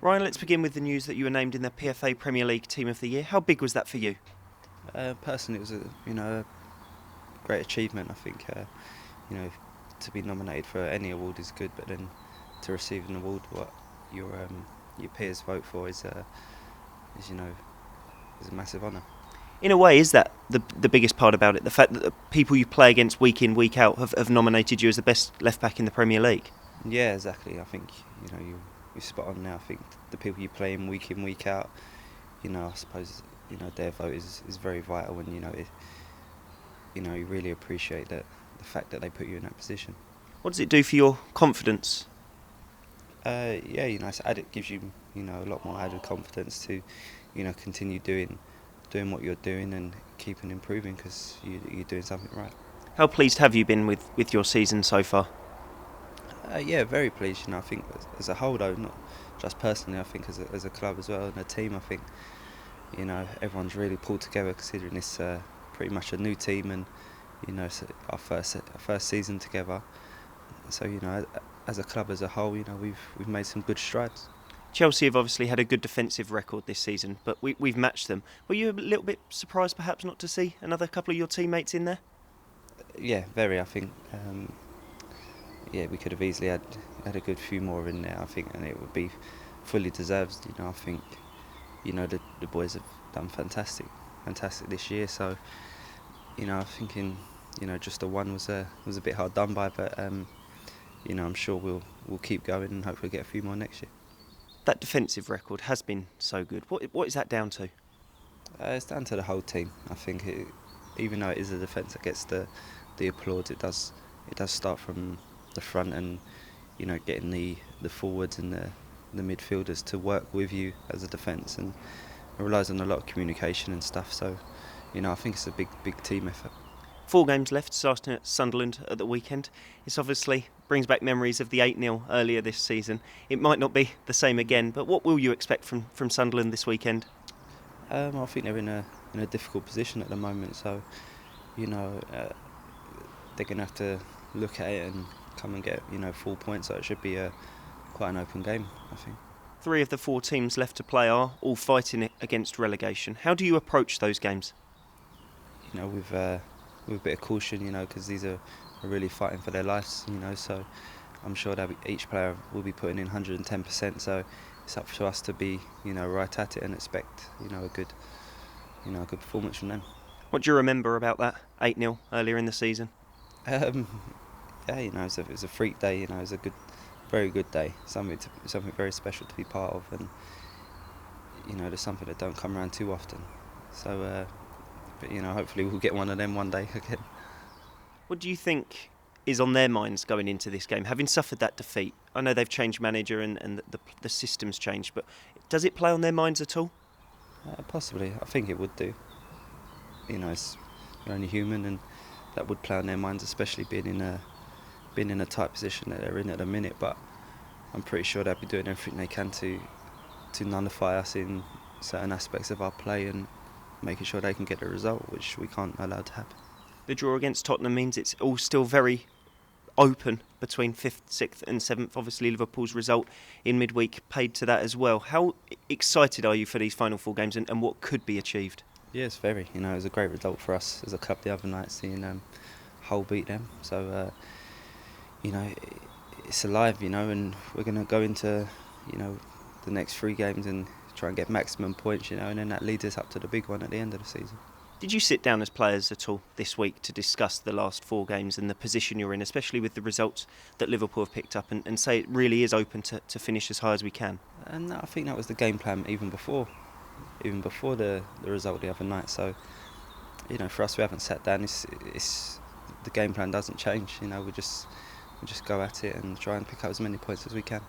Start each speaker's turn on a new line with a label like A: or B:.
A: Ryan, let's begin with the news that you were named in the PFA Premier League Team of the Year. How big was that for you?
B: Personally, it was a great achievement. I think to be nominated for any award is good, but then to receive an award what your peers vote for is a massive honour.
A: In a way, is that the biggest part about it? The fact that the people you play against week in, week out have nominated you as the best left back in the Premier League?
B: Yeah, exactly. I think you're spot on now. I think the people you play in, week out, I suppose their vote is very vital, and you really appreciate the fact that they put you in that position.
A: What does it do for your confidence?
B: It gives you a lot more added confidence to continue doing what you're doing and keeping improving because you're doing something right.
A: How pleased have you been with your season so far?
B: Very pleased. I think as a whole, though, not just personally. I think as a club as well and a team. I think everyone's really pulled together considering it's pretty much a new team and it's our first season together. So as a club as a whole, we've made some good strides.
A: Chelsea have obviously had a good defensive record this season, but we've matched them. Were you a little bit surprised perhaps not to see another couple of your teammates in there?
B: Yeah, very. I think we could have easily had a good few more in there, I think, and it would be fully deserved. I think the boys have done fantastic this year. So I'm thinking just the one was a bit hard done by, but I'm sure we'll keep going and hopefully get a few more next year.
A: That defensive record has been so good. What is that down to?
B: It's down to the whole team. I think even though it is a defence that gets the applause, it does start from the front and getting the forwards and the midfielders to work with you as a defence, and it relies on a lot of communication and stuff. So I think it's a big team effort.
A: 4 games left, starting at Sunderland at the weekend. This obviously brings back memories of the 8-0 earlier this season. It might not be the same again, but what will you expect from Sunderland this weekend?
B: I think they're in a difficult position at the moment, so they're going to have to look at it and come and get 4 points. So it should be quite an open game, I think.
A: 3 of the 4 teams left to play are all fighting it against relegation. How do you approach those games?
B: With a bit of caution, because these are really fighting for their lives, so I'm sure that each player will be putting in 110%, so it's up to us to be, right at it and expect, a good performance from them.
A: What do you remember about that 8-0 earlier in the season?
B: It was a freak day, it was a very good day, something very special to be part of, and, there's something that don't come around too often, so but hopefully we'll get one of them one day again.
A: What do you think is on their minds going into this game, having suffered that defeat? I know they've changed manager and the system's changed, but does it play on their minds at all?
B: Possibly, I think it would do. You're only human, and that would play on their minds, especially being in a tight position that they're in at the minute. But I'm pretty sure they'll be doing everything they can to nullify us in certain aspects of our play and making sure they can get the result, which we can't allow to happen.
A: The draw against Tottenham means it's all still very open between 5th, 6th and 7th. Obviously Liverpool's result in midweek paid to that as well. How excited are you for these final 4 games and what could be achieved?
B: Yes, very. It was a great result for us as a club the other night, seeing Hull beat them. So, it's alive, and we're going to go into, the next 3 games and try and get maximum points, and then that leads us up to the big one at the end of the season.
A: Did you sit down as players at all this week to discuss the last 4 games and the position you're in, especially with the results that Liverpool have picked up, and say it really is open to finish as high as we can?
B: And I think that was the game plan even before the result the other night. So, for us, we haven't sat down. It's the game plan doesn't change. We just go at it and try and pick up as many points as we can.